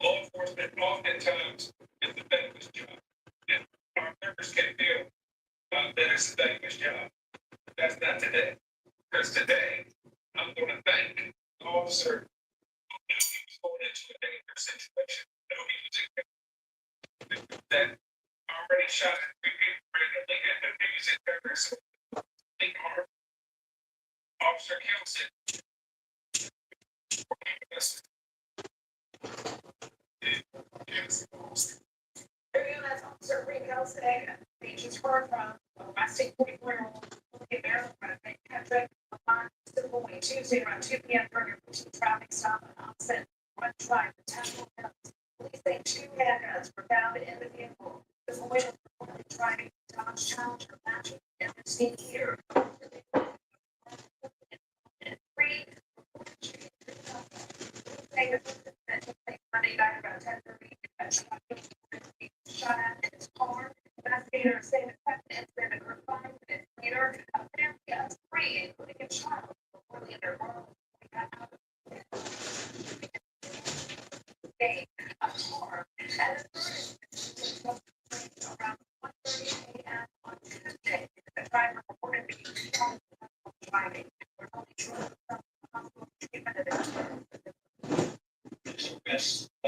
Law enforcement oftentimes is the thankless job. And our members can feel that it's a thankless job. That's not today. Because today, I'm going to thank the officer who knew he was going into a dangerous situation. Knew he was in that already shot at three people randomly and the music terrorists. Officer Kelson.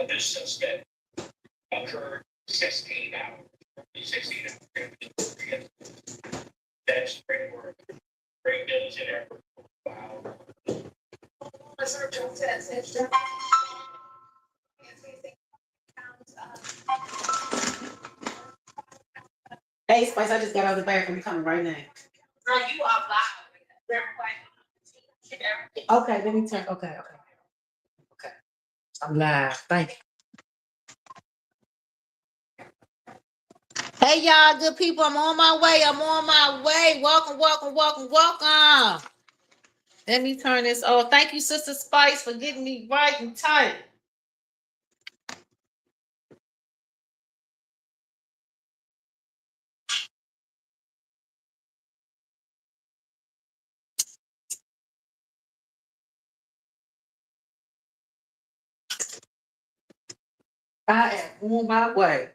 This suspect occurred 16 hours. 16 hours. That's great work. Great diligent effort. Wow. Hey, Spice, I just got out of the bathroom. I'm coming right now. Girl, you are loud. Okay, let me turn. Okay. I'm live. Thank you. Hey, y'all, good people. I'm on my way. Welcome. Let me turn this off. Thank you, Sister Spice, for getting me right and tight. I am on my way.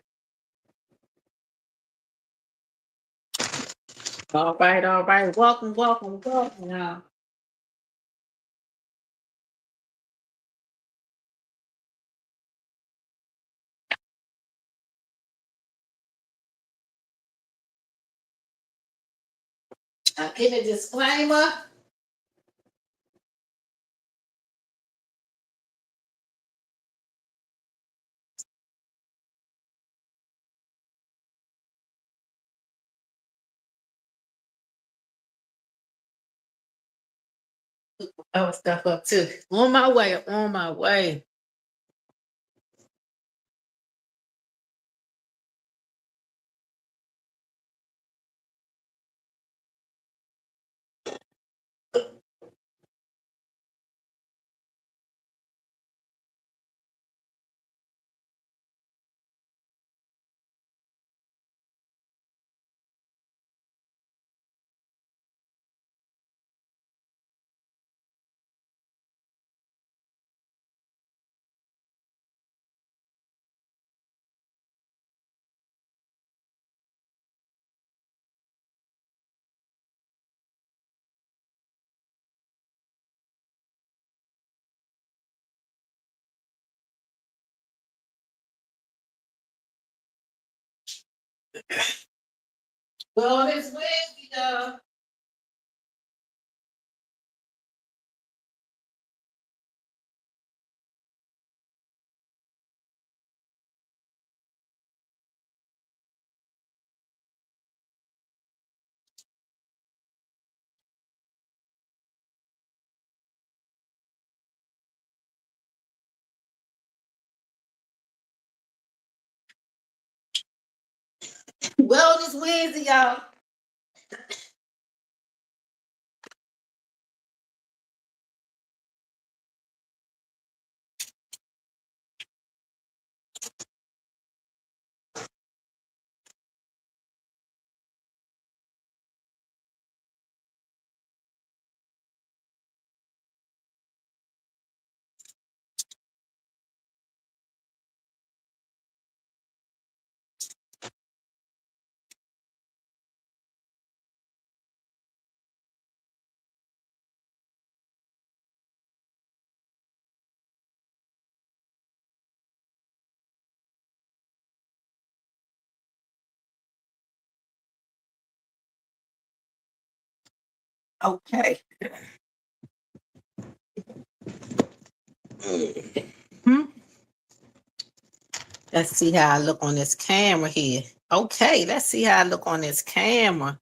All right. Welcome, y'all. I'll give a disclaimer. Other stuff up too. On my way. Well, it's Wednesday, though. Wellness Wednesday, y'all. Okay. Hmm. Let's see how I look on this camera here. Okay, let's see how I look on this camera.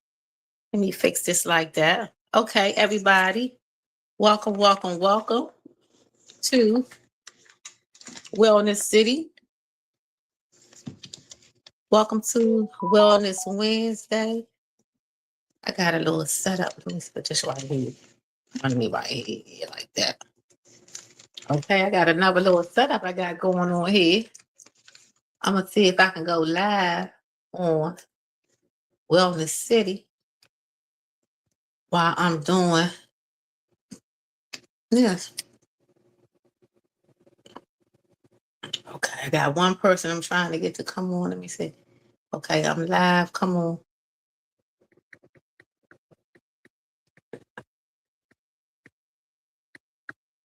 Let me fix this like that. Okay, everybody. Welcome, welcome, welcome to Wellness City. Welcome to Wellness Wednesday. I got a little setup. Let me put this right here. On me right here, like that. Okay, I got another little setup I got going on here. I'm gonna see if I can go live on Wellness City while I'm doing this. Okay, I got one person I'm trying to get to come on. Let me see. Okay, I'm live. Come on.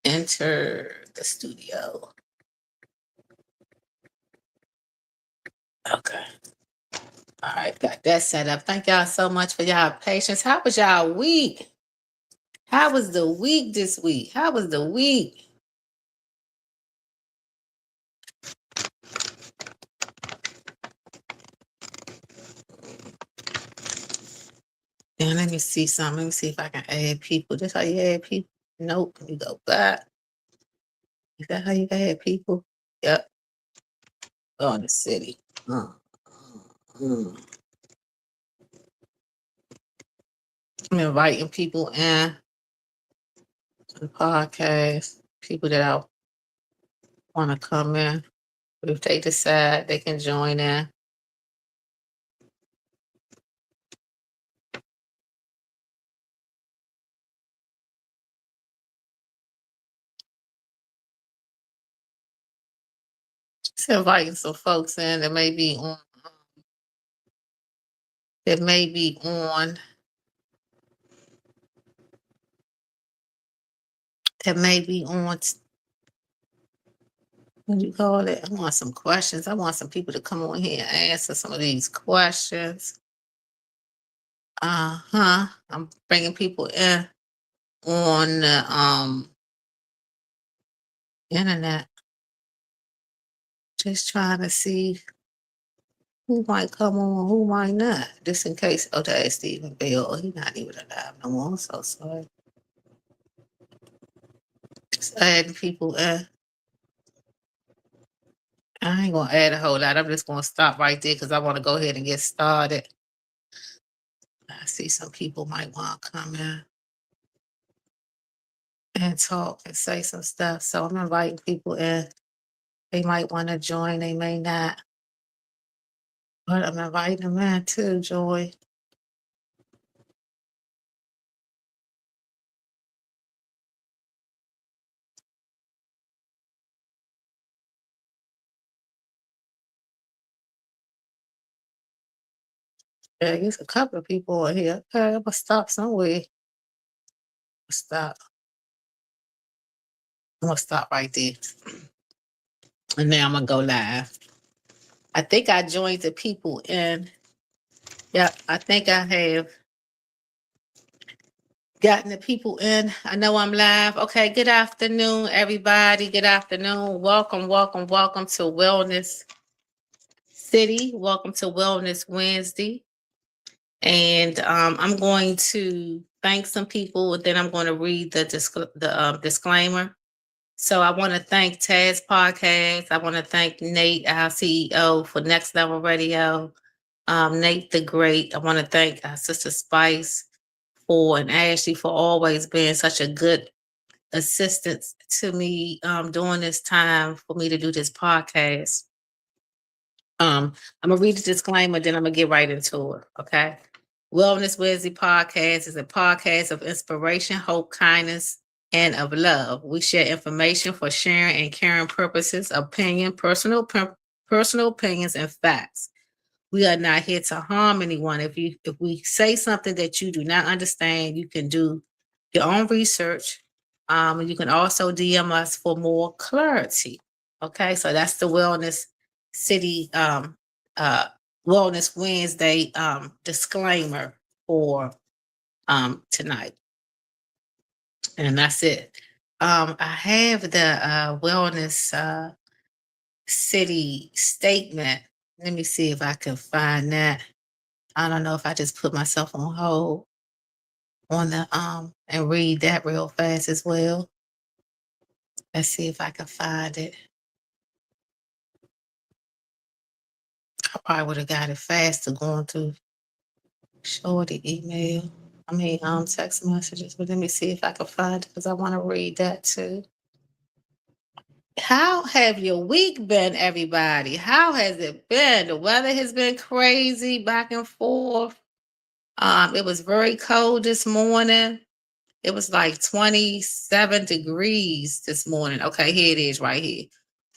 Enter the studio. Okay. All right, got that set up. Thank y'all so much for y'all patience. How was y'all week? How was the week this week? How was the week? And let me see something. Let me see if I can add people. This how you add people? Nope. Let me go back. Is that how you add people? Yep. Go in the city. I'm inviting people in to the podcast. People that I want to come in. If they decide they can join in. Just inviting some folks in that may be on. That may be on. That may be on. What do you call it? I want some questions. I want some people to come on here and answer some of these questions. I'm bringing people in on the internet. Just trying to see who might come on, who might not. Just in case. Oh, that is Stephen Bell. He's not even alive no more. I'm so sorry. Just adding people in. I ain't gonna add a whole lot. I'm just gonna stop right there because I want to go ahead and get started. I see some people might want to come in and talk and say some stuff. So I'm inviting people in. They might want to join, they may not. But I'm inviting them in too, Joy. Yeah, there's a couple of people in here. Okay, I'm gonna stop somewhere. Stop. I'm gonna stop right there. And now I'm gonna go live. I think I joined the people in. Yep, I think I have gotten the people in. I know I'm live. Okay, good afternoon, everybody. Good afternoon. Welcome, welcome, welcome to Wellness City. Welcome to Wellness Wednesday. And I'm going to thank some people, and then I'm going to read the disclaimer. So I want to thank Taz Podcast. I want to thank Nate, our CEO, for Next Level Radio. Nate the Great. I want to thank Sister Spice for and Ashley for always being such a good assistance to me during this time for me to do this podcast. I'm gonna read the disclaimer, then I'm gonna get right into it. Okay. Wellness Wednesday podcast is a podcast of inspiration, hope, kindness, and of love. We share information for sharing and caring purposes, personal opinions, and facts. We are not here to harm anyone. If we say something that you do not understand, you can do your own research. And you can also DM us for more clarity. Okay, so that's the Wellness City Wellness Wednesday disclaimer for tonight. And that's it. I have the Wellness City statement. Let me see if I can find that. I don't know if I just put myself on hold on the and read that real fast as well. Let's see if I can find it. I probably would have got it faster going through shorty email. Text messages. But let me see if I can find it because I want to read that too. How have your week been, everybody? How has it been? The weather has been crazy, back and forth. It was very cold this morning. It was like 27 degrees this morning. Okay, here it is right here.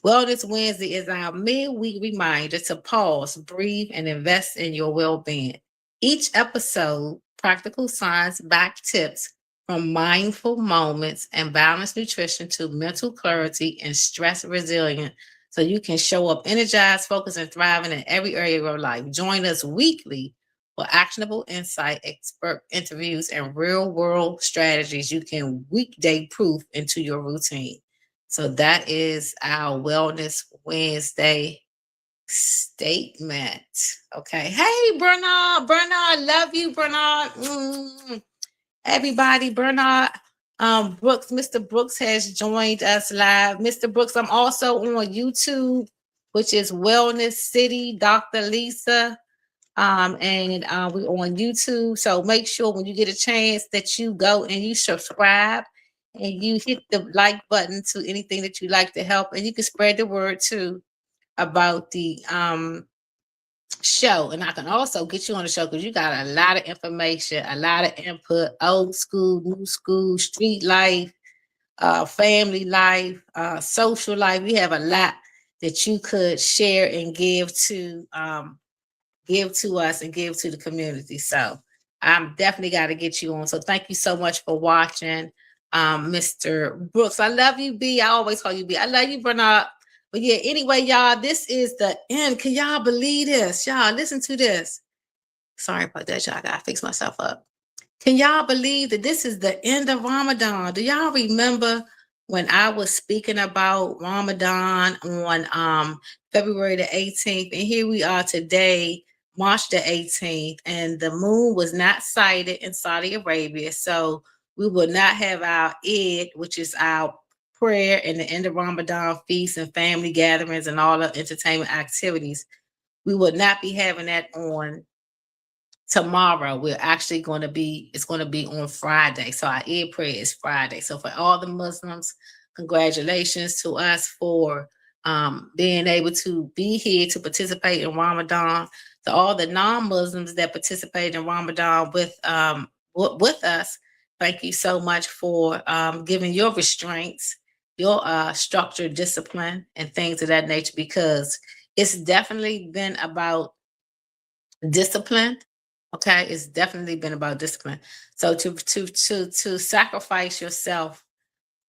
Wellness Wednesday is our midweek reminder to pause, breathe, and invest in your well-being. Each episode, practical science-backed tips from mindful moments and balanced nutrition to mental clarity and stress resilience, so you can show up energized, focused, and thriving in every area of your life. Join us weekly for actionable insight, expert interviews, and real-world strategies you can weekday proof into your routine. So that is our Wellness Wednesday statement. Okay. Hey, Bernard. Bernard, love you, Bernard. Everybody, Bernard Brooks, Mr. Brooks has joined us live. Mr. Brooks, I'm also on YouTube, which is Wellness City, Dr. Lisa. And we're on YouTube. So make sure when you get a chance that you go and you subscribe and you hit the like button to anything that you like to help. And you can spread the word too about the show. And I can also get you on the show because you got a lot of information, a lot of input, old school, new school, street life, family life, social life. We have a lot that you could share and give to us and give to the community. So I'm definitely got to get you on. So thank you so much for watching, Mr. Brooks. I love you, B. I always call you B. I love you, Bernard. But yeah, anyway, y'all, this is the end. Can y'all believe this? Y'all, listen to this. Sorry about that, y'all. I gotta fix myself up. Can y'all believe that this is the end of Ramadan? Do y'all remember when I was speaking about Ramadan on February the 18th? And here we are today, March the 18th, and the moon was not sighted in Saudi Arabia. So we will not have our Eid, which is our prayer and the end of Ramadan feasts and family gatherings and all the entertainment activities. We will not be having that on tomorrow. We're actually it's going to be on Friday. So our Eid prayer is Friday. So for all the Muslims, congratulations to us for being able to be here to participate in Ramadan. To all the non-Muslims that participate in Ramadan with us, thank you so much for giving your restraints, your structured discipline and things of that nature, because it's definitely been about discipline. Okay, it's definitely been about discipline. So to sacrifice yourself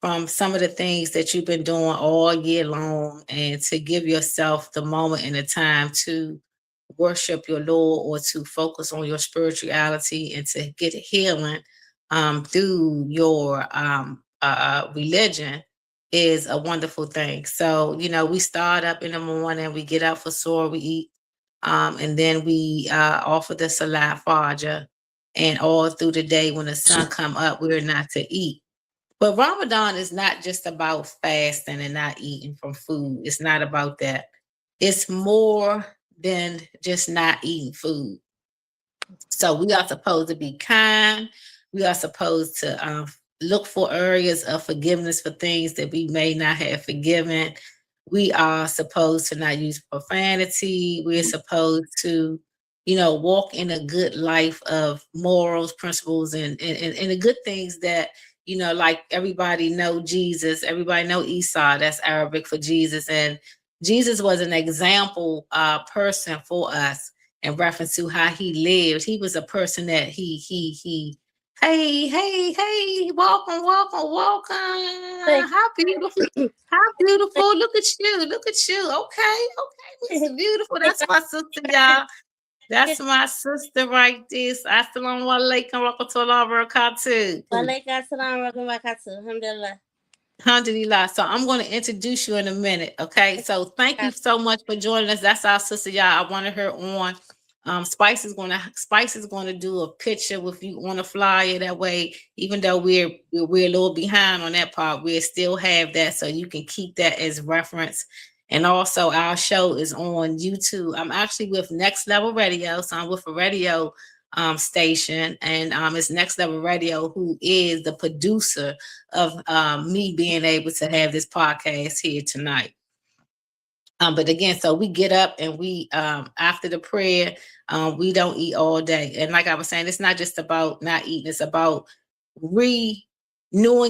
from some of the things that you've been doing all year long and to give yourself the moment and the time to worship your Lord or to focus on your spirituality and to get healing through your religion is a wonderful thing. So, we start up in the morning, we get up for Surah, we eat, and then we offer the Salat Fajr, and all through the day when the sun come up, we're not to eat. But Ramadan is not just about fasting and not eating from food. It's not about that. It's more than just not eating food. So we are supposed to be kind. We are supposed to look for areas of forgiveness for things that we may not have forgiven. We are supposed to not use profanity. We're supposed to, walk in a good life of morals, principles, and the good things that, like everybody know Jesus, everybody know Esau, that's Arabic for Jesus. And Jesus was an example person for us in reference to how he lived. He was a person that hey, welcome, welcome, welcome. Thank How beautiful, how beautiful. Look at you, look at you. Okay, Mr. Beautiful. That's my sister, y'all. That's my sister right there. Assalamu alaikum, rahmatullahi wa barakatuh. Walaikum salam wa rahmatullahi. Alhamdulillah. Alhamdulillah. So I'm going to introduce you in a minute. Okay. So thank you so much for joining us. That's our sister, y'all. I wanted her on. Spice is gonna do a picture with you on a flyer. That way, even though we're a little behind on that part, we still have that, so you can keep that as reference. And also, our show is on YouTube. I'm actually with Next Level Radio, so I'm with a radio station, and it's Next Level Radio, who is the producer of me being able to have this podcast here tonight. But again, so we get up and we after the prayer, we don't eat all day. And like I was saying, it's not just about not eating, it's about renewing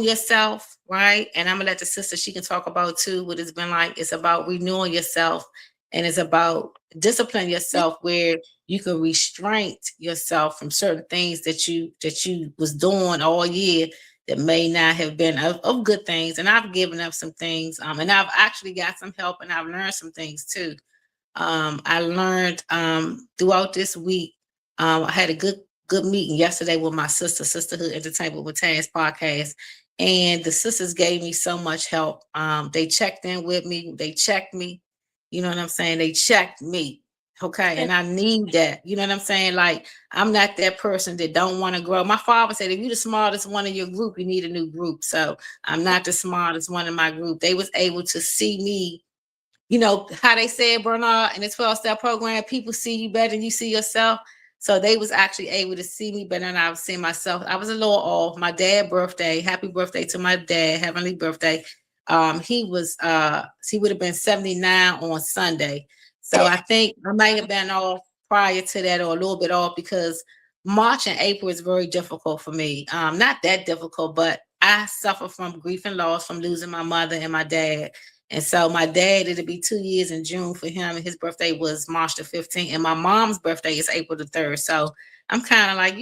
yourself, right? And I'm gonna let the sister, she can talk about too what it's been like. It's about renewing yourself, and it's about disciplining yourself where you can restrain yourself from certain things that you was doing all year that may not have been of good things. And I've given up some things, and I've actually got some help, and I've learned some things too. I learned throughout this week. I had a good meeting yesterday with my sister, Sisterhood Entertainment with Taz podcast, and the sisters gave me so much help. They checked in with me. They checked me. You know what I'm saying? They checked me. Okay. And I need that. You know what I'm saying? Like, I'm not that person that don't want to grow. My father said, if you're the smartest one in your group, you need a new group. So I'm not the smartest one in my group. They was able to see me, how they said, Bernard, in the 12-step program, people see you better than you see yourself. So they was actually able to see me better than I was seeing myself. I was a little off. My dad's birthday, happy birthday to my dad, heavenly birthday. He would have been 79 on Sunday. So I think I might have been off prior to that, or a little bit off, because March and April is very difficult for me. Not that difficult, but I suffer from grief and loss from losing my mother and my dad. And so my dad, it'll be 2 years in June for him, and his birthday was March the 15th, and my mom's birthday is April the 3rd. So I'm kind of like, a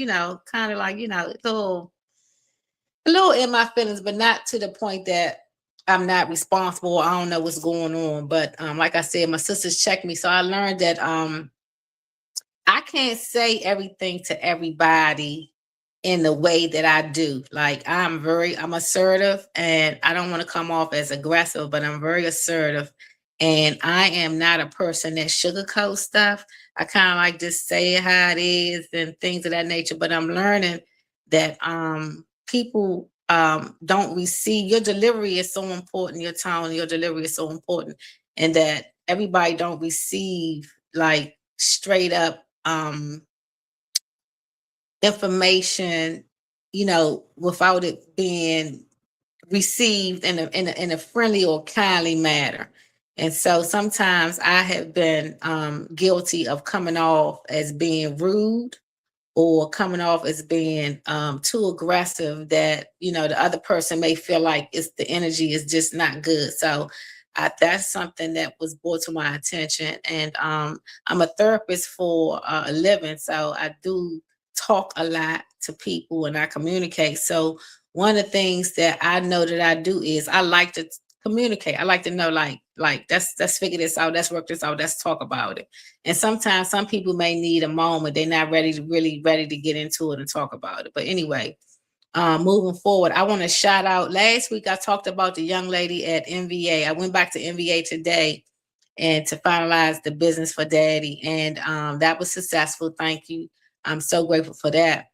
little in my feelings, but not to the point that I'm not responsible. I don't know what's going on. But like I said, my sisters checked me. So I learned that I can't say everything to everybody in the way that I do. Like, I'm assertive, and I don't want to come off as aggressive, but I'm very assertive. And I am not a person that sugarcoats stuff. I kind of like just say it how it is and things of that nature. But I'm learning that people don't receive. Your delivery is so important. Your tone, your delivery is so important, and that everybody don't receive like straight up information, without it being received in a friendly or kindly manner. And so sometimes I have been guilty of coming off as being rude, or coming off as being too aggressive, that the other person may feel like the energy is just not good. So that's something that was brought to my attention. And I'm a therapist for a living, so I do talk a lot to people and I communicate. So one of the things that I know that I do is I like to communicate. I like to know, like let's figure this out, let's work this out, let's talk about it. And sometimes some people may need a moment. They're not ready to get into it and talk about it. But anyway, moving forward, I want to shout out. Last week I talked about the young lady at NVA. I went back to NVA today and to finalize the business for Daddy, and that was successful. Thank you. I'm so grateful for that.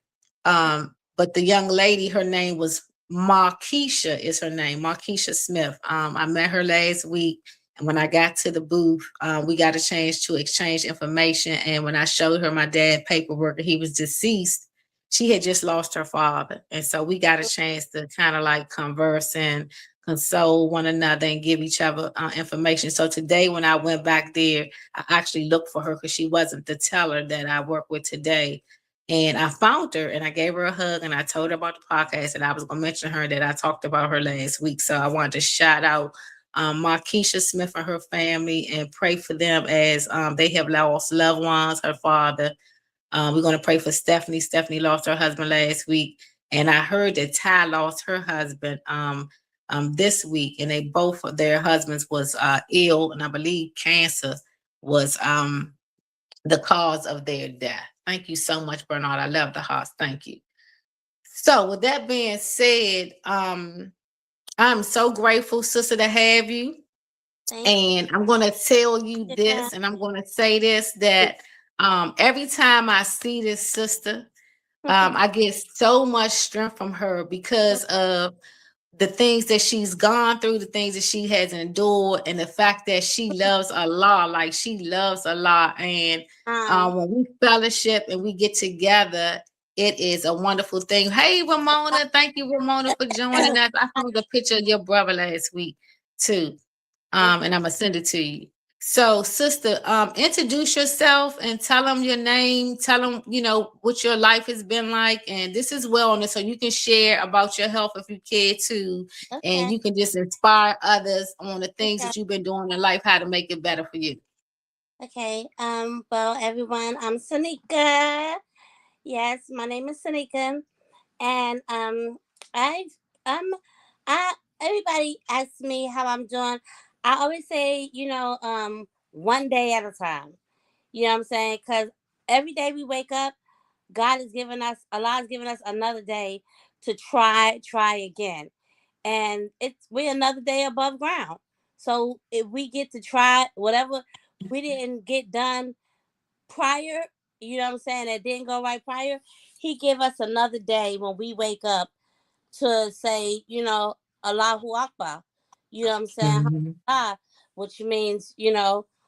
But the young lady, her name was Markeisha, is her name, Markeisha Smith. I met her last week, And when I got to the booth, we got a chance to exchange information. And when I showed her my dad paperwork, he was deceased. She had just lost her father, and so we got a chance to kind of like converse and console one another and give each other information. So today, when I went back there, I actually looked for her because she wasn't the teller that I work with today. And I found her and I gave her a hug and I told her about the podcast and I was going to mention her that I talked about her last week. So I wanted to shout out Markeisha Smith and her family and pray for them as they have lost loved ones, her father. We're going to pray for Stephanie. Stephanie lost her husband last week. And I heard that Ty lost her husband this week. And they both, their husbands was ill. And I believe cancer was the cause of their death. Thank you so much, Bernard. I love the hearts. Thank you. So with that being said, I'm so grateful, sister, to have you. Thank And I'm going to tell you you. this, and I'm going to say this, that every time I see this sister, I get so much strength from her because of the things that she's gone through, the things that she has endured, and the fact that she loves Allah, like she loves Allah. And when we fellowship and we get together, it is a wonderful thing. Hey, Ramona, thank you, Ramona, for joining us. I found a picture of your brother last week too, and I'm gonna send it to you. So, sister, introduce yourself and tell them your name. Tell them, what your life has been like. And this is wellness, so you can share about your health if you care to, and Okay. you can just inspire others on the things Okay. that you've been doing in life, how to make it better for you. Okay. Well, everyone, I'm Sanika. Yes, my name is Sanika, and I um, I everybody asks me how I'm doing. I always say, one day at a time. You know what I'm saying? Because every day we wake up, Allah has given us another day to try again. And we're another day above ground. So if we get to try whatever we didn't get done prior, you know what I'm saying, that didn't go right prior, he give us another day when we wake up to say, Allahu Akbar. You know what I'm saying? Mhm. Allah, which means,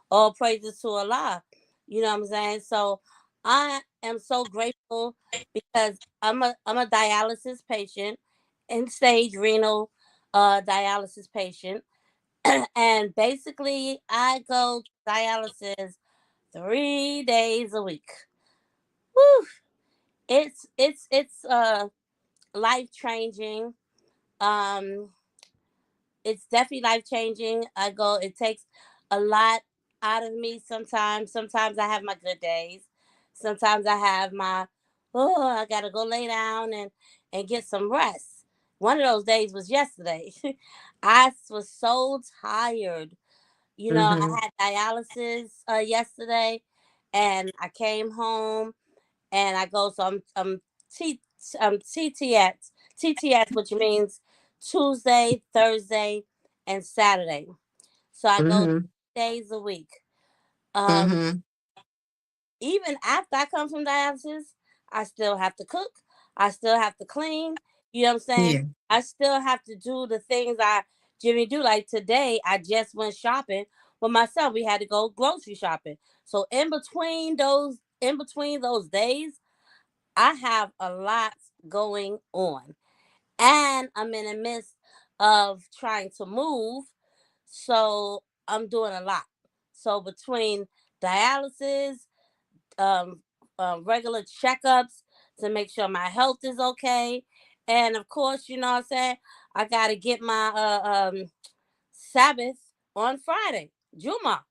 all praises to Allah. You know what I'm saying? So I am so grateful because I'm a dialysis patient, end stage renal dialysis patient. And basically I go to dialysis 3 days a week. Woo! It's life changing. Um it's definitely life changing. It takes a lot out of me sometimes. Sometimes I have my good days. Sometimes I have I gotta go lay down and get some rest. One of those days was yesterday. I was so tired. Mhm. I had dialysis yesterday, and I came home and I go. So T, TTS, which means Tuesday, Thursday, and Saturday. So I go Mhm. days a week. Um, Mhm. Even after I come from dialysis, I still have to cook. I still have to clean. You know what I'm saying? Yeah. I still have to do the things I Jimmy do. Like today, I just went shopping with myself. We had to go grocery shopping. So in between those days, I have a lot going on. And I'm in the midst of trying to move. So I'm doing a lot. So between dialysis, um, regular checkups to make sure my health is okay. And of course, you know what I'm saying? I got to get my Sabbath on Friday, Juma.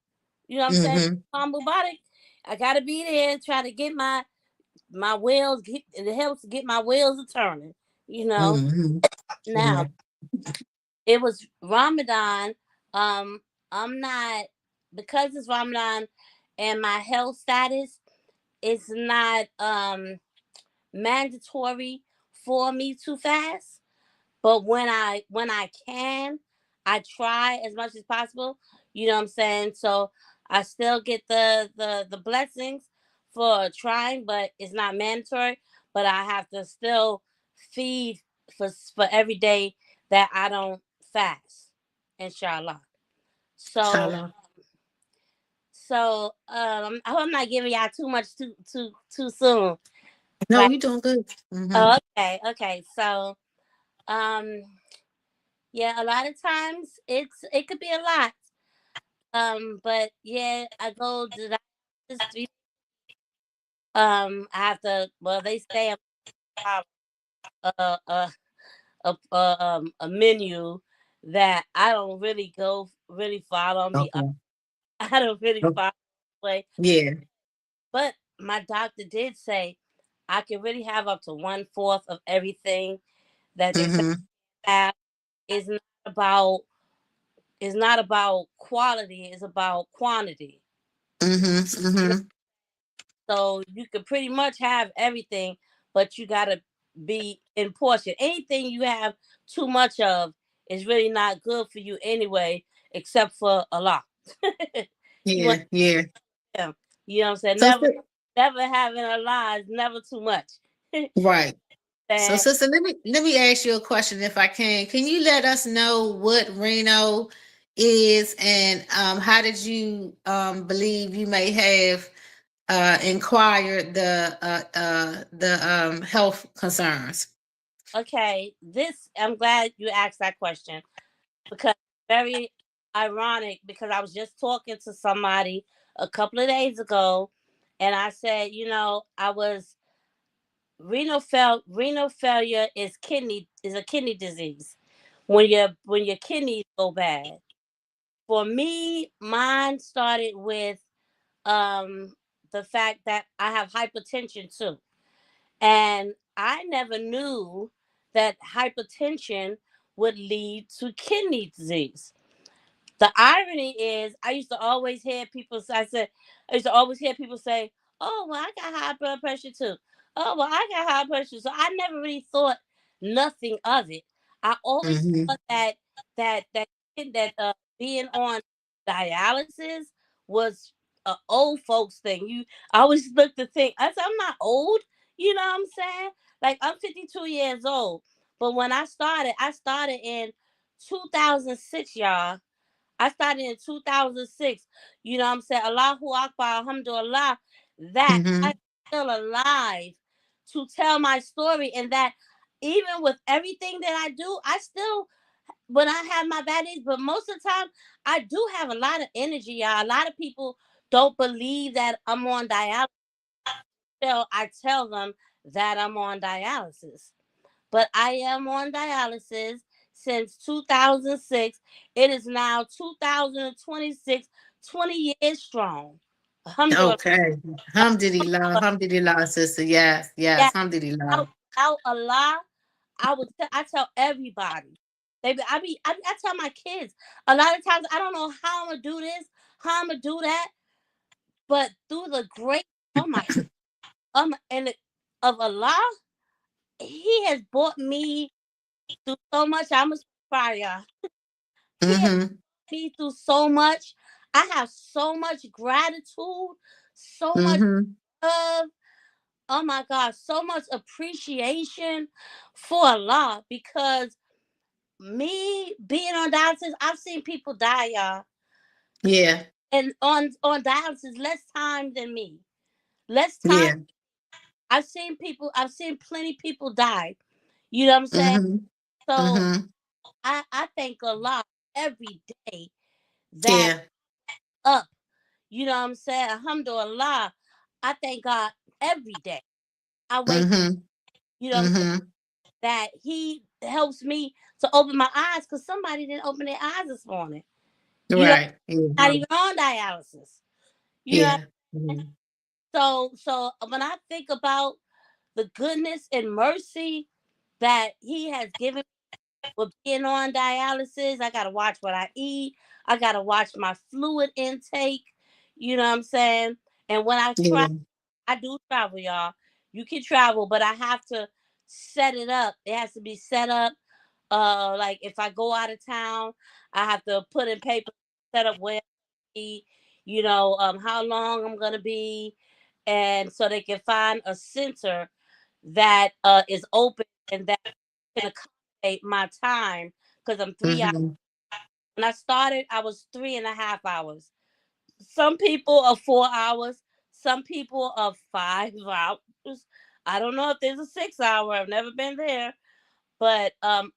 You know what I'm saying? Mhm. Mubarak. I got to be there, try to get my wheels, it helps get my wheels a turning, you know. Mhm. Now, Yeah. it was Ramadan. Um, I'm not, because it's Ramadan and my health status is not mandatory for me to fast. But when I can, I try as much as possible. You know what I'm saying? So I still get the blessings for trying, but it's not mandatory. But I have to still feed for every day that I don't fast, inshallah. So How long? I hope I'm not giving y'all too much too soon. No, But you doing good. oh, okay. So yeah, a lot of times it could be a lot. But yeah, I go to the doctor's I have to. Well, they say I'm a menu that I don't really go really follow. Okay. I don't really Oh, follow the way. yeah. But my doctor did say I can really have up to 1/4 of everything that they say Mm-hmm. I have. Is not about it's not about quality. It's about quantity. Mm-hmm. You know, Mm-hmm. so you can pretty much have everything, but you gotta be in portion. Anything you have too much of is really not good for you anyway, except for a lot. You want Yeah. Yeah. them. You know what I'm saying? So, Never having a lot is never too much. right. So, That sister, let me ask you a question if I can. Can you let us know what Reno is and how did you believe you may have inquired the health concerns? okay, this I'm glad you asked that question because very ironic because I was just talking to somebody a couple of days ago and I said, I was renal failure is a kidney disease when your kidneys go bad. For me, mine started with um the fact that I have hypertension too. And I never knew that hypertension would lead to kidney disease. The irony is, I used to always hear people say, "Oh, well, I got high blood pressure too. Oh, well, I got high pressure." So I never really thought nothing of it. I always Mm-hmm. thought that being on dialysis was a old folks thing. I always looked to think. I said, I'm not old. You know what I'm saying? Like I'm 52 years old. But when I started in 2006, y'all. I started in 2006. You know what I'm saying? Allahu Akbar, Alhamdulillah, that Mm-hmm. I'm still alive to tell my story. And that even with everything that I do, I still, when I have my bad days, but most of the time, I do have a lot of energy, y'all. A lot of people don't believe that I'm on dialysis. I tell them that I'm on dialysis, but I am on dialysis since 2006. It is now 2026, 20 years strong. Alhamdulillah. Okay. Alhamdulillah. Alhamdulillah, sister. Yes. Yeah, Yes. Alhamdulillah. out Allah, I tell everybody. I tell my kids. A lot of times I don't know how I'm gonna do this, how I'm gonna do that, but through the grace, oh my, of Allah, He has brought me through so much. I'm a fire. He has Mm-hmm. me through so much. I have so much gratitude, so much Mm-hmm. love. Oh my God, so much appreciation for Allah because me being on dialysis, I've seen people die, y'all, Yeah. and on dialysis less time than me, less time. Yeah. I've seen plenty people die. You know what I'm saying? Mm-hmm. So Mm-hmm. I thank Allah every day that Yeah. up. You know what I'm saying? Alhamdulillah. I thank God every day. I wake, Mm-hmm. you know what I'm saying? Mm-hmm. That He helps me to open my eyes because somebody didn't open their eyes this morning. You know, Right. Yeah. not even on dialysis. You know, Yeah. Mm-hmm. so when I think about the goodness and mercy that He has given with being on dialysis, I gotta watch what I eat. I gotta watch my fluid intake. You know what I'm saying? And when Yeah. I do travel, y'all. You can travel, but I have to set it up. It has to be set up. Like if I go out of town, I have to put in paper, set up where I'll be, how long I'm gonna be, and so they can find a center that is open and that can accommodate my time because I'm 3 hours Mm-hmm. When I started, I was 3.5 hours. Some people are 4 hours. Some people are 5 hours. I don't know if there's a 6 hour. I've never been there, but God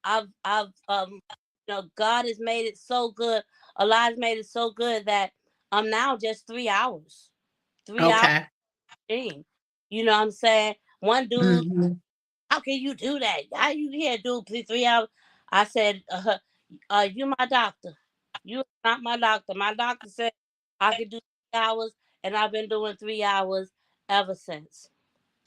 has made it so good. Allah has made it so good that I'm now just 3 hours. 3 hours. Okay. You know what I'm saying? One dude, Hmm. how can you do that? How you can't do 3 hours? I said, you my doctor. You not my doctor. My doctor said I could do 3 hours, and I've been doing 3 hours ever since.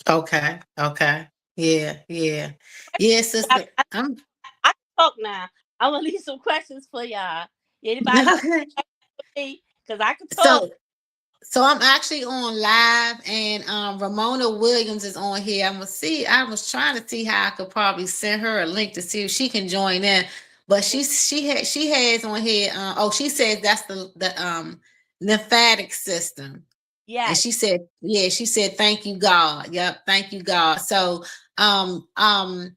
Okay. Okay. Yeah. Yeah. Yeah, I, sister. I, I'm I can talk now. I'm gonna leave some questions for y'all. Anybody got okay. me? Because I can talk. So So I'm actually on live, and Ramona Williams is on here. I'm gonna see. I was trying to see how I could probably send her a link to see if she can join in. But she has on here. She says that's the lymphatic system, and Yes. she said thank you God. Yep, thank you God. Um um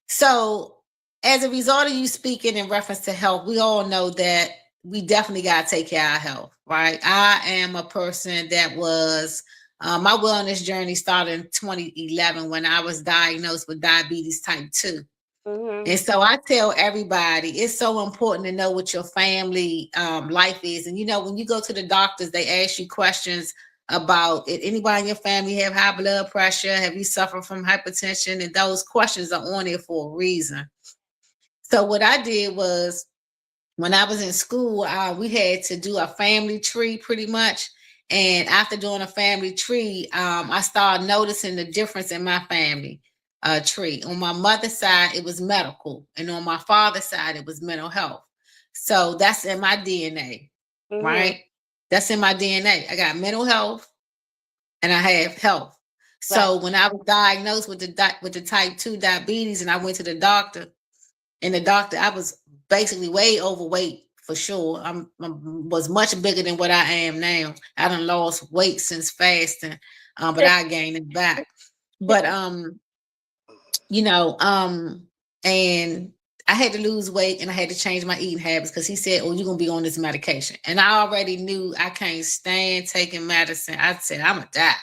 so, as a result of you speaking in reference to health, we all know that we definitely got to take care of our health, right? I am a person that was, my wellness journey started in 2011 when I was diagnosed with diabetes type 2. Mm-hmm. And so I tell everybody it's so important to know what your family life is. And when you go to the doctors, they ask you questions about it. Anybody in your family have high blood pressure? Have you suffered from hypertension? And those questions are on there for a reason. So what I did was when I was in school, we had to do a family tree pretty much. And after doing a family tree, I started noticing the difference in my family tree. On my mother's side, it was medical, and on my father's side, it was mental health. So that's in my DNA, Mm-hmm. right? That's in my DNA. I got mental health, and I have health. Right. So when I was diagnosed with the type 2 diabetes, and I went to the doctor, and the doctor, I was basically way overweight for sure. Was much bigger than what I am now. I done lost weight since fasting, but I gained it back. But you know, and I had to lose weight and I had to change my eating habits because he said, "Oh, you're gonna be on this medication," and I already knew I can't stand taking medicine. I said, "I'm gonna die."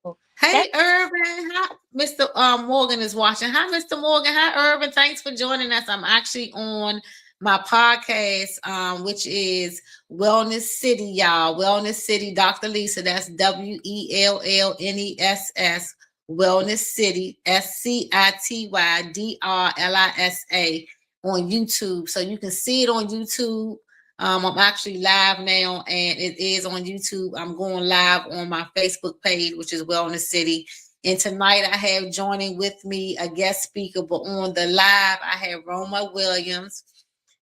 That Hey, Irvin. Hi, Mr. Morgan is watching. Hi, Mr. Morgan. Hi, Irvin. Thanks for joining us. I'm actually on my podcast, which is Wellness City, y'all. Wellness City, Dr. Lisa. That's WELLNESS. Wellness City, SCITYDRLISA on YouTube. So you can see it on YouTube. I'm actually live now, and it is on YouTube. I'm going live on my Facebook page, which is Wellness City. And tonight I have joining with me a guest speaker, but on the live, I have Roma Williams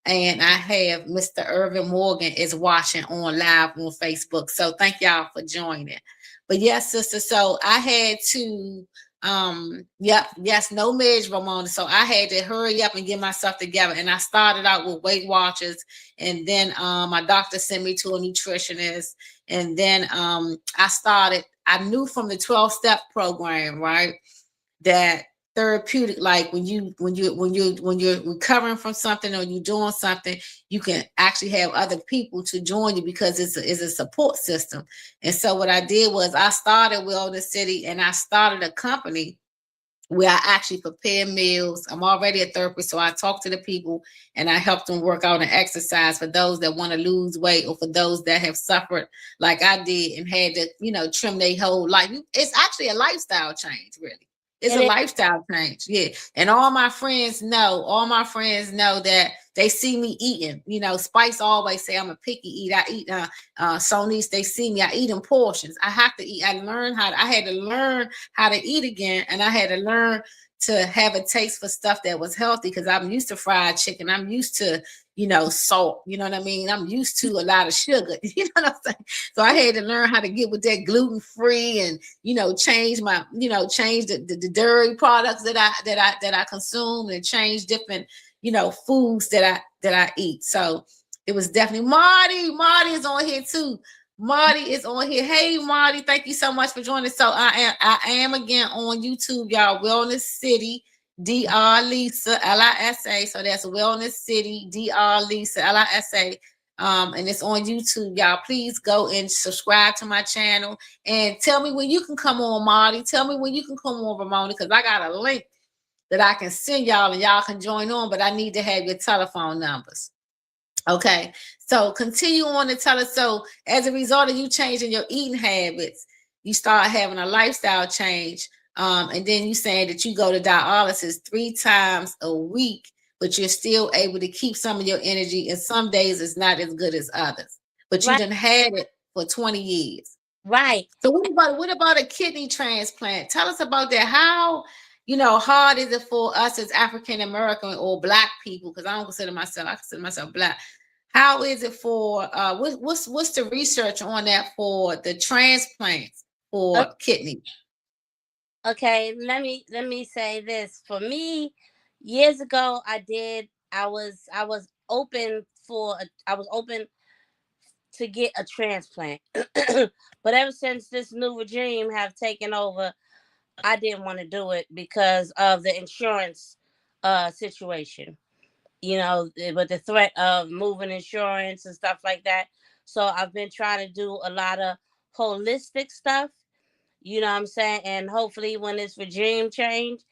and I have Mr. Irvin Morgan is watching on live on Facebook. So thank y'all for joining. But yes, sister, so I had to no meds, Ramona. So I had to hurry up and get myself together. And I started out with Weight Watchers, and then my doctor sent me to a nutritionist. And then I knew from the 12-step program, right, that therapeutic, like when you're recovering from something or you're doing something, you can actually have other people to join you because it's a support system. And so what I did was I started Wellness City, and I started a company where I actually prepare meals. I'm already a therapist, so I talk to the people and I help them work out and exercise for those that want to lose weight or for those that have suffered like I did and had to, trim their whole life. It's actually a lifestyle change, really. It's a lifestyle change. Yeah. And all my friends know that they see me eating. Spice always say I'm a picky eater. I eat Sonice, they see me, I eat in portions. I have to eat. I had to learn how to eat again, and I had to learn to have a taste for stuff that was healthy because I'm used to fried chicken. I'm used to, salt. You know what I mean? I'm used to a lot of sugar. You know what I'm saying? So I had to learn how to get with that gluten-free and, change the dairy products that I consume and change different, foods that I eat. So it was definitely Marty is on here too. Marty is on here. Hey, Marty, thank you so much for joining. So I am again on YouTube, y'all. Wellness City. Dr. Lisa Lisa. So that's Wellness City, Dr. Lisa Lisa. And it's on YouTube. Y'all, please go and subscribe to my channel and tell me when you can come on, Marty. Tell me when you can come on, Ramona, because I got a link that I can send y'all and y'all can join on, but I need to have your telephone numbers. Okay, so continue on to tell us. So as a result of you changing your eating habits, you start having a lifestyle change. And then you saying that you go to dialysis 3 times a week, but you're still able to keep some of your energy. And some days it's not as good as others, but you Right. done had it for 20 years. Right. So what about a kidney transplant? Tell us about that. How, hard is it for us as African American or Black people? Because I consider myself Black. How is it for what's the research on that for the transplants for kidney? Okay, let me say this. For me, years ago, I was open to get a transplant. But ever since this new regime have taken over, I didn't want to do it because of the insurance situation. With the threat of moving insurance and stuff like that. So I've been trying to do a lot of holistic stuff. You know what I'm saying? And hopefully when this regime change,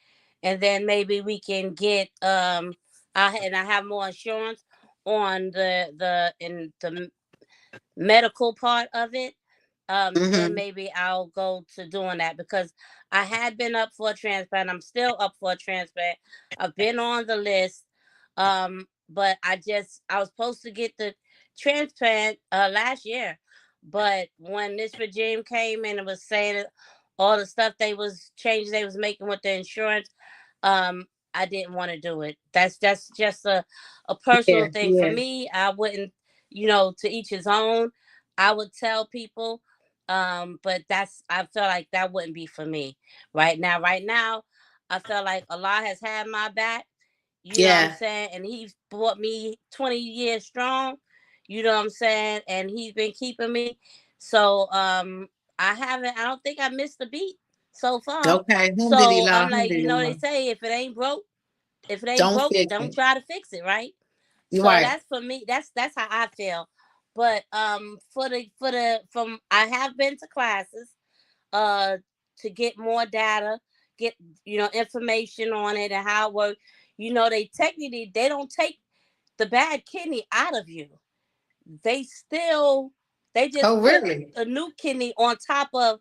and then maybe we can get I have more insurance on the medical part of it. Then maybe I'll go to doing that, because I had been up for a transplant. I'm still up for a transplant. I've been on the list. But I was supposed to get the transplant last year. But when this regime came in and was saying all the stuff changes they was making with the insurance, I didn't want to do it. That's just a personal thing for me. I wouldn't, to each his own. I would tell people, but I feel like that wouldn't be for me right now. Right now, I feel like Allah has had my back. You know what I'm saying? And he's brought me 20 years strong. You know what I'm saying? And he's been keeping me. So I don't think I missed a beat so far. Okay. So I'm like, they say if it ain't broke, don't try to fix it, right? So that's for me. That's how I feel. But I have been to classes to get more data, get information on it and how it works. They don't take the bad kidney out of you. They just put a new kidney on top of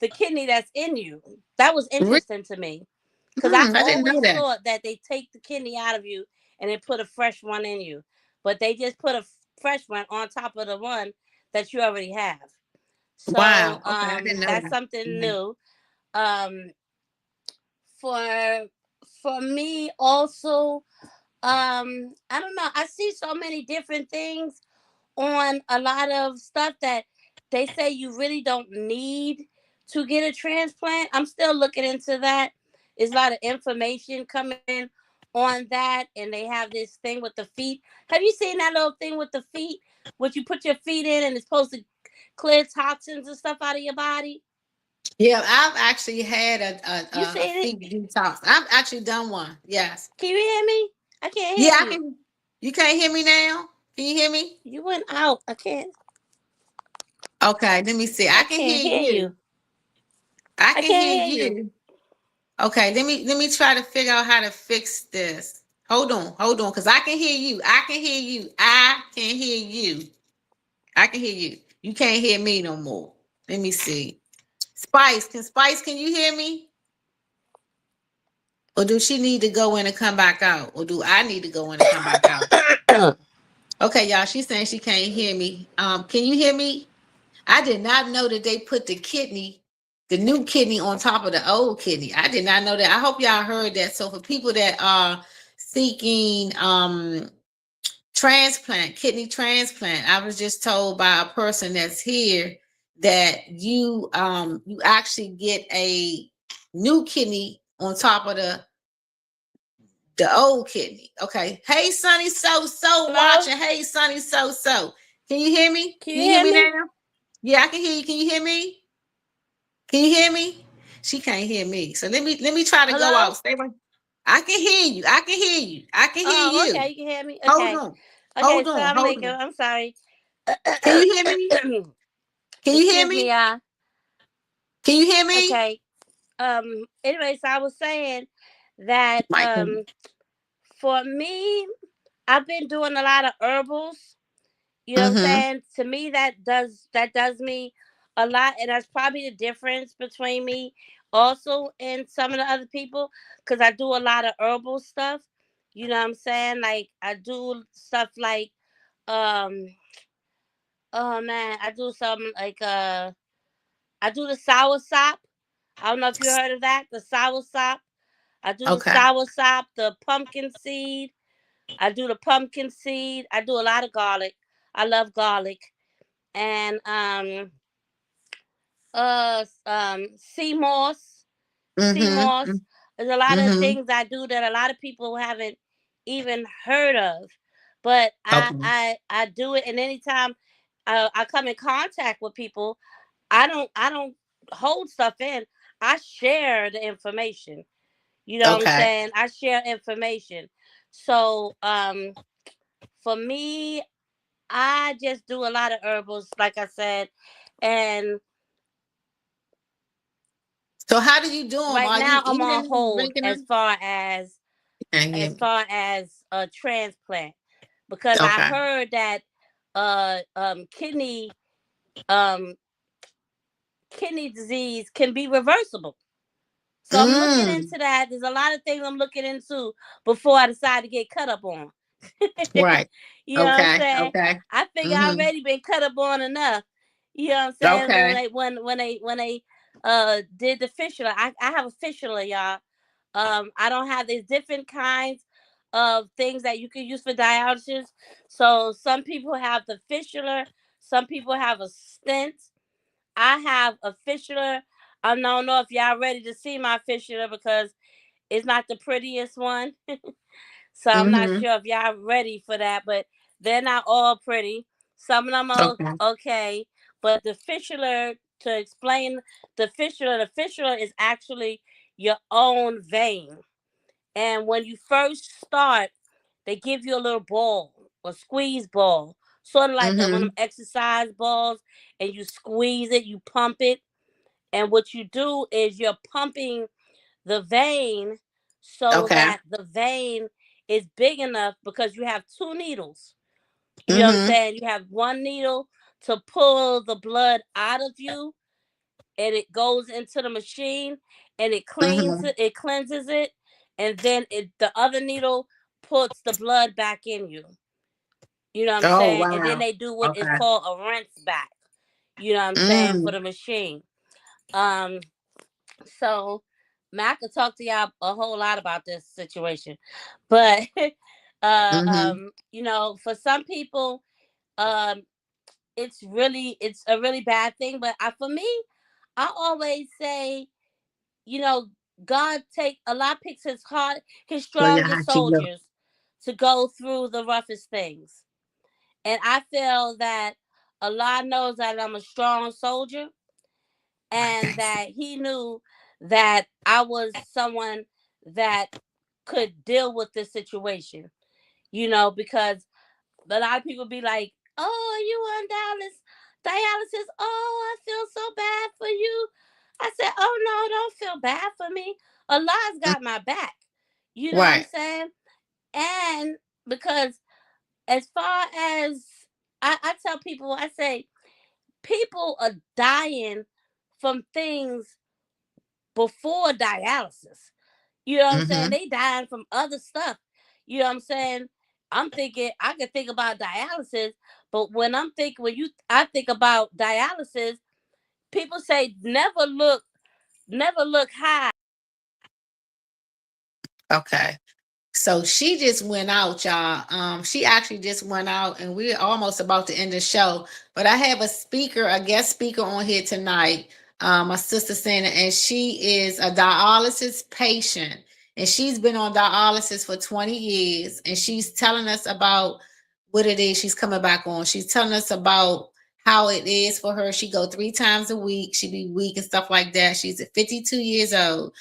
the kidney that's in you. That was interesting to me, because I always thought that they take the kidney out of you and they put a fresh one in you, but they just put a fresh one on top of the one that you already have. So that's something new. For me also, I don't know. I see so many different things on a lot of stuff that they say you really don't need to get a transplant. I'm still looking into that. There's a lot of information coming on that, and they have this thing with the feet. Have you seen that little thing with the feet? What you put your feet in, and it's supposed to clear toxins and stuff out of your body? Yeah, I've actually had You a seen feet detox. I've actually done one. Yes. Can you hear me? I can't hear you. I can. You can't hear me now? Can you hear me? You went out. I can't. Okay, let me see. I can hear you. I can hear you. Okay, let me try to figure out how to fix this. Hold on, because I can hear you. I can hear you. I can hear you. I can hear you. You can't hear me no more. Let me see. Spice, can you hear me? Or do she need to go in and come back out? Or do I need to go in and come back out? Okay, y'all, she's saying she can't hear me. Can you hear me? I did not know that they put the new kidney on top of the old kidney. I did not know that. I hope y'all heard that. So for people that are seeking kidney transplant, I was just told by a person that's here that you actually get a new kidney on top of the old kidney. Okay. Hey, Sunny So watching. Hey, Sunny So. Can you hear me? Can you hear me now? Yeah, I can hear you. Can you hear me? Can you hear me? She can't hear me. So let me try to go out. Stay right. I can hear you. I can hear you. I can hear Oh, you. okay, you can hear me. Hold Okay, on. okay. Hold on. Assalamu Hold alaikum. on. I'm sorry. Can you hear me? Can you hear Excuse me, me? y'all. Can you hear me? Okay. Anyways, I was saying that Mike. for me, I've been doing a lot of herbals. You know what I'm Mm-hmm. saying? To me, that does me a lot, and that's probably the difference between me also and some of the other people, because I do a lot of herbal stuff. You know what I'm saying? Like I do stuff like um oh man, I do something like I do the sour sop. I don't know if you heard of that, the sour sop. I do the Okay. sour sop, the pumpkin seed. I do the pumpkin seed. I do a lot of garlic. I love garlic. And sea moss. Sea Mm-hmm. moss. There's a lot of Mm-hmm. things I do that a lot of people haven't even heard of. But I Okay. I I do it, and anytime I come in contact with people, I don't hold stuff in. I share the information. You know what I'm Okay. saying? I share information. So for me, I just do a lot of herbals, like I said, and So how do you do them? right Are you now I'm eating on them, hold drinking as them? far as Can't hear as me. far as a transplant, because I Okay. heard that um kidney disease can be reversible. So I'm looking Mm. into that. There's a lot of things I'm looking into before I decide to get cut up on. Right. You know what I'm Okay. saying? Okay. I figure I Mm-hmm. already been cut up on enough. You know what I'm saying? Okay. When they did the fistula, I have a fistula, y'all. I don't have these different kinds of things that you can use for dialysis. So some people have the fistula, some people have a stent. I have a fistula. I don't know if y'all ready to see my fistula because it's not the prettiest one. So I'm not Mm-hmm. sure if y'all ready for that, but they're not all pretty. Some of them are Okay. okay, but the fistula, to explain the fistula is actually your own vein. And when you first start, they give you a little ball, a squeeze ball, sort of like one of them Mm-hmm. exercise balls, and you squeeze it, you pump it. And what you do is you're pumping the vein so Okay. that the vein is big enough, because you have two needles. You know what I'm Mm-hmm. saying? You have one needle to pull the blood out of you, and it goes into the machine and Mm-hmm. it cleanses it, and then the other needle puts the blood back in you. You know what I'm Oh saying? And then wow. they do what is Okay. called a rinse back. You know what I'm saying, for Mm. the machine. Um so man, I could talk to y'all a whole lot about this situation. But Mm-hmm. for some people, um it's a really bad thing. But for me, I always say, you know, God take a lot picks his So yeah, strongest how'd you go? soldiers to go through the roughest things. And I feel that Allah knows that I'm a strong soldier, and Okay. that he knew that I was someone that could deal with this situation, because a lot of people be like, "Oh, you on dialysis? Oh, I feel so bad for you." I said, "Oh no, don't feel bad for me. Allah's Mm. got my back." You know what I'm Right. saying? And because as far as I tell people, I say people are dying from things before dialysis. You know what I'm saying? Mm-hmm. They dying from other stuff. You know what I'm saying? I'm thinking I can think about dialysis, but when I think about dialysis, people say never look high. Okay. So she just went out, y'all. She actually just went out, and we're almost about to end the show. But I have a guest speaker on here tonight. My sister Santa, and she is a dialysis patient, and she's been on dialysis for 20 years, and she's telling us about what it is she's coming back on. She's telling us about how it is for her. She go 3 times a week. She be weak and stuff like that. She's at 52 years old.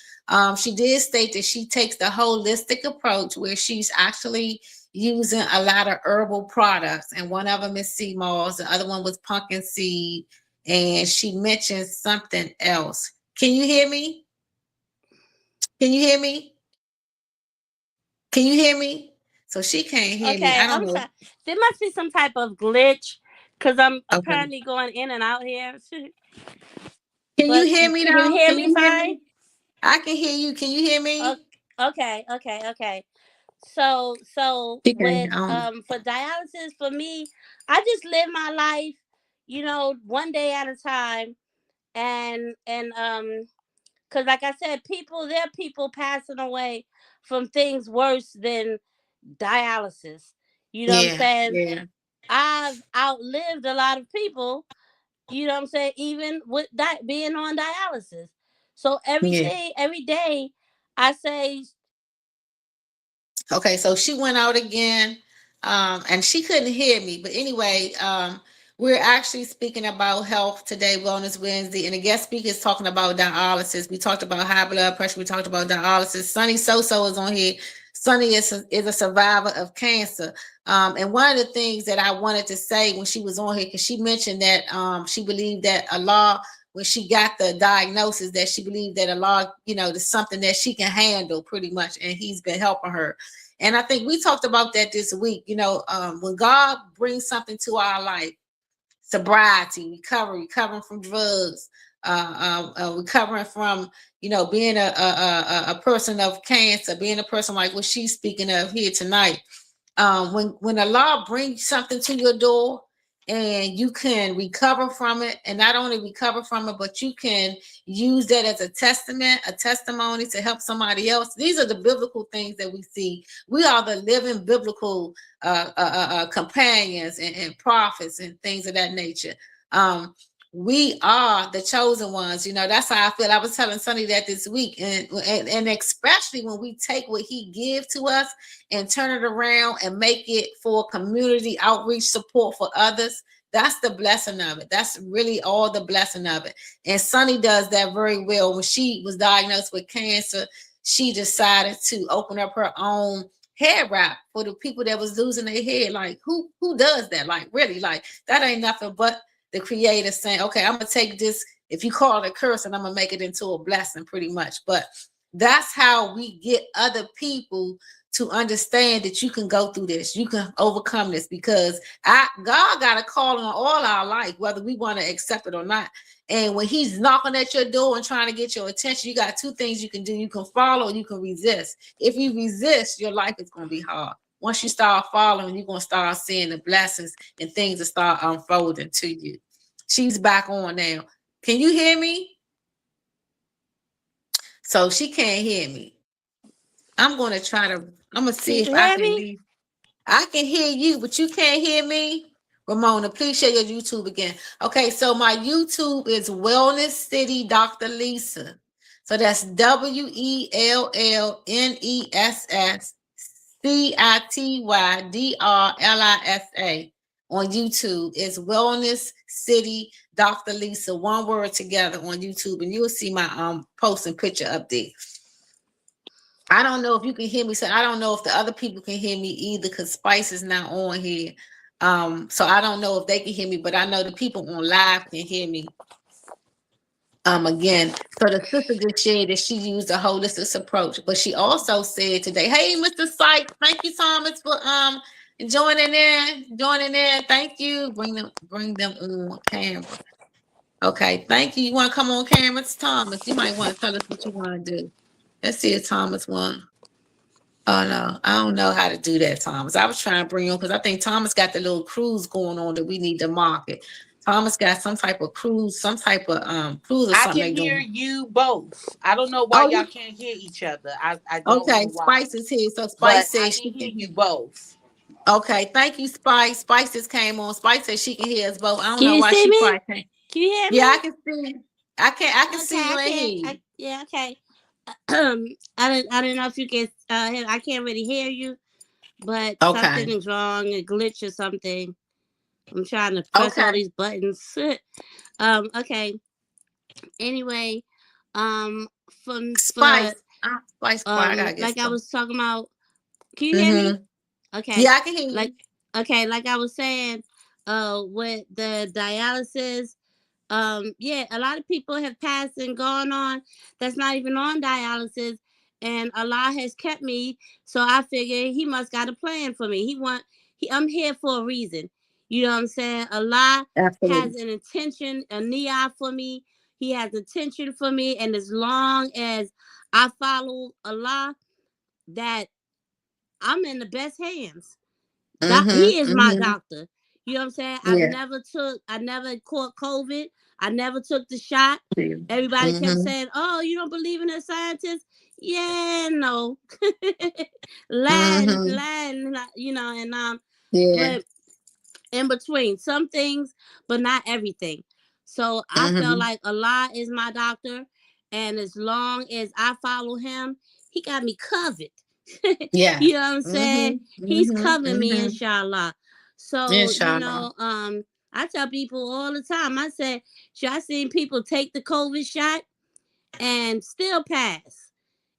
She did state that she takes the holistic approach where she's actually using a lot of herbal products, and one of them is sea moss, the other one was pumpkin seed, and she mentioned something else. Can you hear me? Can you hear me? Can you hear me? So she can't hear me. Okay, I don't I'm know. sorry. There must be some type of glitch because I'm Okay. apparently going in and out here. Can you But hear me can you though? hear Can me you hear fine? me? I can hear you. Can you hear me? Okay. So She with can't. for dialysis for me, I just live my life, one day at a time, and because like I said, there are people passing away from things worse than dialysis. You know what I'm Yeah, saying? yeah, I've outlived a lot of people, you know what I'm saying, even with that being on dialysis. So yeah. every day I say, Okay, so she went out again, and she couldn't hear me. But anyway, we're actually speaking about health today, Wellness Wednesday, and the guest speaker is talking about dialysis. We talked about high blood pressure. We talked about dialysis. Sunny Soso is on here. Sunny is a survivor of cancer. And one of the things that I wanted to say when she was on here, because she mentioned that she believed that Allah, when she got the diagnosis, that she believed that Allah, is something that she can handle pretty much, and He's been helping her. And I think we talked about that this week. When God brings something to our life, sobriety, recovery, recovering from drugs, recovering from, being a person of cancer, being a person like what she's speaking of here tonight. When the law brings something to your door and you can recover from it, and not only recover from it, but you can use that as a testimony to help somebody else. These are the biblical things that we see. We are the living biblical companions and prophets and things of that nature. We are the chosen ones. That's how I feel. I was telling Sonny that this week, and especially when we take what He gives to us and turn it around and make it for community outreach support for others. That's the blessing of it. That's really all the blessing of it. And Sonny does that very well. When she was diagnosed with cancer, she decided to open up her own hair wrap for the people that was losing their hair. Like, who does that? Like, really, like, that ain't nothing but the Creator saying, okay, I'm gonna take this, if you call it a curse, and I'm gonna make it into a blessing, pretty much. But that's how we get other people to understand that you can go through this, you can overcome this, because God got a call on all our life, whether we want to accept it or not. And when He's knocking at your door and trying to get your attention, you got 2 things you can do. You can follow, and you can resist. If you resist, your life is going to be hard. Once you start following, you're going to start seeing the blessings and things that start unfolding to you. She's back on now. Can you hear me? So she can't hear me. I'm going to see if I can leave. I can hear you, but you can't hear me. Ramona, please share your YouTube again. Okay, so my YouTube is Wellness City Dr. Lisa. So that's WELLNESSCITYDRLISA on YouTube. It's Wellness City Dr. Lisa, one word together on YouTube, and you'll see my post and picture update. I don't know if you can hear me, so I don't know if the other people can hear me either, because Spice is not on here. So I don't know if they can hear me, but I know the people on live can hear me. Again, so the sister just shared that she used a holistic approach, but she also said today, hey, Mr. Sykes, thank you, Thomas, for joining in. Thank you. Bring them on camera. Okay, thank you. You want to come on camera? It's Thomas. You might want to tell us what you want to do. Let's see if Thomas won. Oh no, I don't know how to do that, Thomas. I was trying to bring you on because I think Thomas got the little cruise going on that we need to market. Thomas got some type of cruise, cruise or something. I can hear you both. I don't know why y'all can't hear each other. I don't okay, know why. Spice is here, so Spice says she can hear you both. Okay, thank you, Spice. Spice just came on. Spice says she can hear us both. I don't know you why see she me? probably can't. Can you hear me? Yeah, I can see. I can see you and hear you. Yeah, okay. I don't know if you can. I can't really hear you, but something is wrong, a glitch or something. I'm trying to press all Okay. these buttons. Okay. Anyway, for Spice. Spice Bar. I gotta get like I some. was talking about. Can you hear me? Mm-hmm. Okay. Yeah, I can hear Like, you. okay, like I was saying, with the dialysis, yeah, a lot of people have passed and gone on that's not even on dialysis, and Allah has kept me. So I figure He must got a plan for me. I'm here for a reason. You know what I'm saying? Allah has Absolutely. an intention, a niyyah for me. He has intention for me, and as long as I follow Allah, that I'm in the best hands. He Mm-hmm. is my Mm-hmm. doctor. You know what I'm saying? Yeah. I never caught COVID. I never took the shot. Everybody kept Mm-hmm. saying, "Oh, you don't believe in the scientists?" Yeah, no. Land, Mm-hmm. you know, and Yeah. but in between some things, but not everything. So I felt Mm-hmm. like Allah is my doctor, and as long as I follow Him, He got me covered. Yeah. You know what I'm saying? Mm-hmm. He's Mm-hmm. covering me, Mm-hmm. inshallah. So, Inshallah. I tell people all the time, I said, I seen people take the COVID shot and still pass.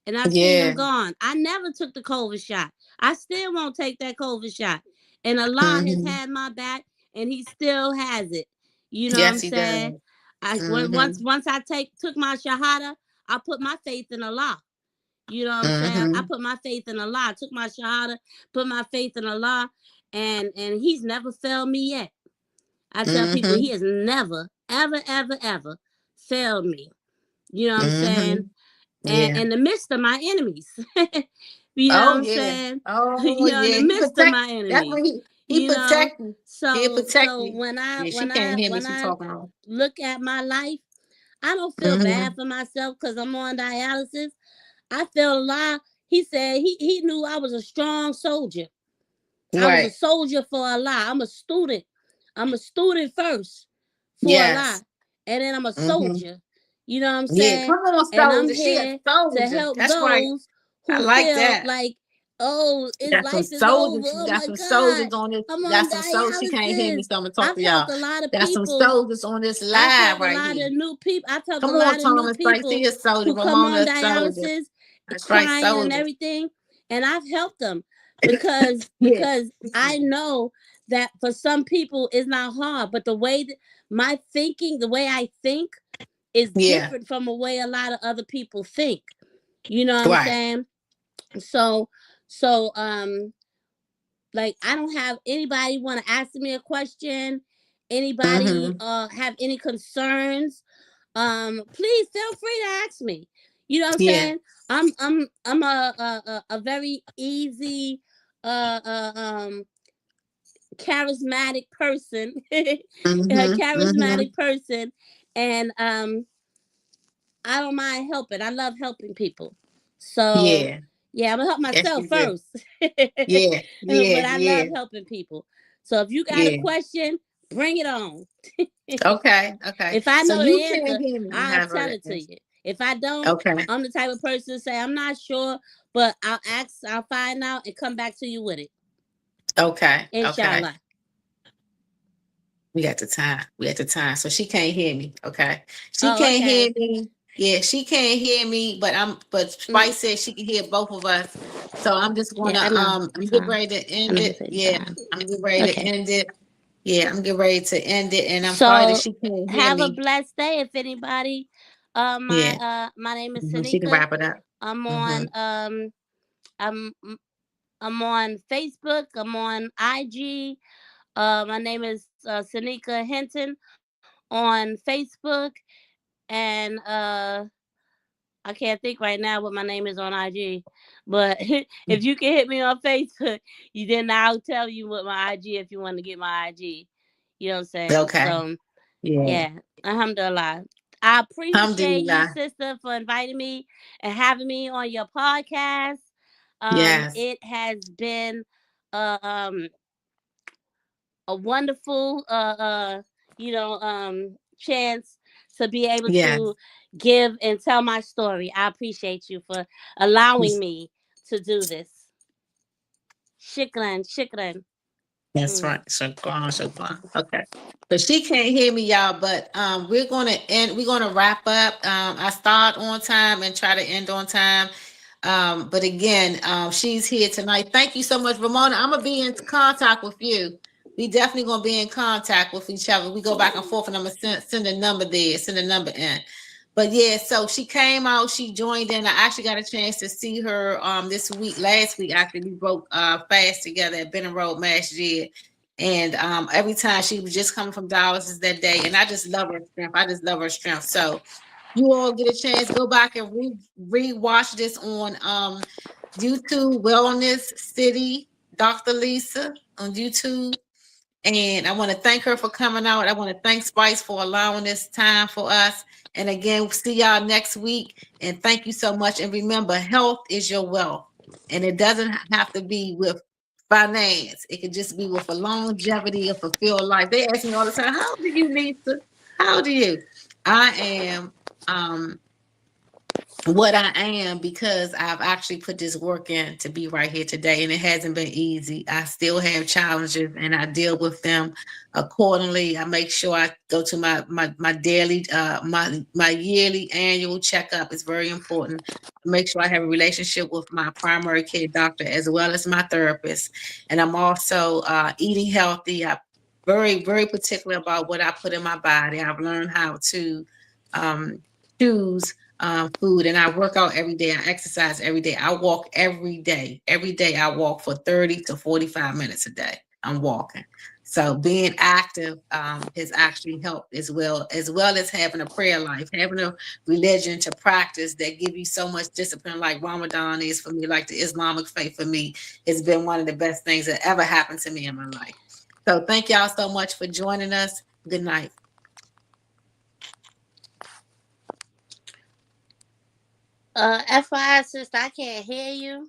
And I've seen them Yeah. gone. I never took the COVID shot. I still won't take that COVID shot. And Allah has Mm-hmm. had my back, and He still has it. You know what I'm Yes, he does. saying? Mm-hmm. Once I took my shahada, I put my faith in Allah. You know what I'm saying? I Mm-hmm. put my faith in Allah. I took my shahada, put my faith in Allah, and He's never failed me yet. I tell people Mm-hmm. He has never, ever, ever, ever failed me. You know what I'm saying? Mm-hmm. Yeah. And in the midst of my enemies. You know what Oh I'm yeah. saying? Oh You know, in yeah. the He midst of protect. my That's enemies. when he You know, protect you. He'll so protect you. Yeah, she can't hear me. when She I talking on. look at my life, I don't feel Mm-hmm. bad for myself because I'm on dialysis. I feel a lot. He said he knew I was a strong soldier. I was a Right. soldier for Allah. I'm a student. I'm a student first for Yes. Allah. And then I'm a Mm-hmm. soldier. You know what I'm Yeah. saying? Come on, And I'm soldier. She a here to soldier. help That's right. those I who like feel that. like, oh, We his got some life is over. soldiers. We Oh got my some God. soldiers on this. I'm We got on some soldiers. She can't hear me, dialysis. so I'm gonna talk I've to y'all. helped a lot of Got some people. soldiers on this I've live helped a right lot here. of new people. I've helped a Come on, lot of new Thomas. Right, people see a soldier. who come on Ramona, a soldier. dialysis, That's right, crying and soldier. everything. And I've helped them because Yeah. I know that for some people it's not hard, but the way that my thinking, the way I think is Yeah. different from the way a lot of other people think. You know what I'm Right. saying? So so like I don't have anybody want to ask me a question, anybody Mm-hmm. have any concerns, please feel free to ask me. You know what I'm Yeah. saying? I'm a very easy charismatic person. A Mm-hmm. Mm-hmm. charismatic person, and I don't mind helping. I love helping people. So Yeah. yeah, I'm gonna help Yes, myself you do. first. Yeah. Yeah. But I Yeah. love helping people. So if you got a Yeah. question, bring it on. Okay. Okay. If I So know you the can't answer, hear me. I I'll have tell her. it to you. If I don't, Okay. I'm the type of person to say I'm not sure, but I'll find out and come back to you with it. Okay. Okay. Inshallah. We got the time. We got the time. So she can't hear me. Okay. She Oh, can't hear okay. me. Yeah, she can't hear me, but Mm, Spice said she can hear both of us. So I'm just yeah, gonna I know. I'm getting Time. ready to I end know it. it's Yeah, time. I'm getting ready to Okay. end it. Yeah, I'm getting ready to end it. And I'm sorry that So she can't hear have a me. blessed day. If anybody, Yeah. my name is She can Sanika. wrap it up. I'm Mm-hmm. on I'm I'm on Facebook. I'm on IG. My name is Sanika Hinton on Facebook, and I can't think right now what my name is on IG. But if you can hit me on Facebook, then I'll tell you what my IG if you want to get my IG. You know what I'm saying? Okay. So Yeah. yeah, alhamdulillah. I appreciate you, Alhamdulillah. sister, for inviting me and having me on your podcast. Yes. It has been uh, um a wonderful chance to be able Yes. to give and tell my story. I appreciate you for allowing me to do this. Shukran, shukran. That's right. So okay. So she can't hear me, y'all, but we're gonna wrap up. I start on time and try to end on time. But again, she's here tonight. Thank you so much, Ramona. I'm gonna be in contact with you. We definitely gonna be in contact with each other. We go back and forth, and I'm gonna send a number there, send a number in. But yeah, so she came out, she joined in. I actually got a chance to see her this week, last week. Actually, we broke fast together at Benham Road Masjid. And every time she was just coming from dialysis that day, and I just love her strength. I just love her strength. So you all get a chance, go back and re-watch this on YouTube, Wellness City, Dr. Lisa on YouTube. And I want to thank her for coming out. I want to thank Spice for allowing this time for us. And again, we'll see y'all next week. And thank you so much. And remember, health is your wealth. And it doesn't have to be with finance. It could just be with a longevity, a fulfilled life. They ask me all the time, how do you, Lisa? How do you? I am what I am because I've actually put this work in to be right here today, and it hasn't been easy. I still have challenges, and I deal with them accordingly. I make sure I go to my daily, my yearly annual checkup. It's very important. Make sure I have a relationship with my primary care doctor as well as my therapist, and I'm also eating healthy. I'm very particular about what I put in my body. I've learned how to choose food, and I work out every day. I exercise every day. I walk every day. Every day I walk for 30 to 45 minutes a day. I'm walking. So being active has actually helped as well as having a prayer life, having a religion to practice that give you so much discipline like Ramadan is for me, like the Islamic faith for me. It's been one of the best things that ever happened to me in my life. So thank y'all so much for joining us. Good night. FYI, sister, I can't hear you.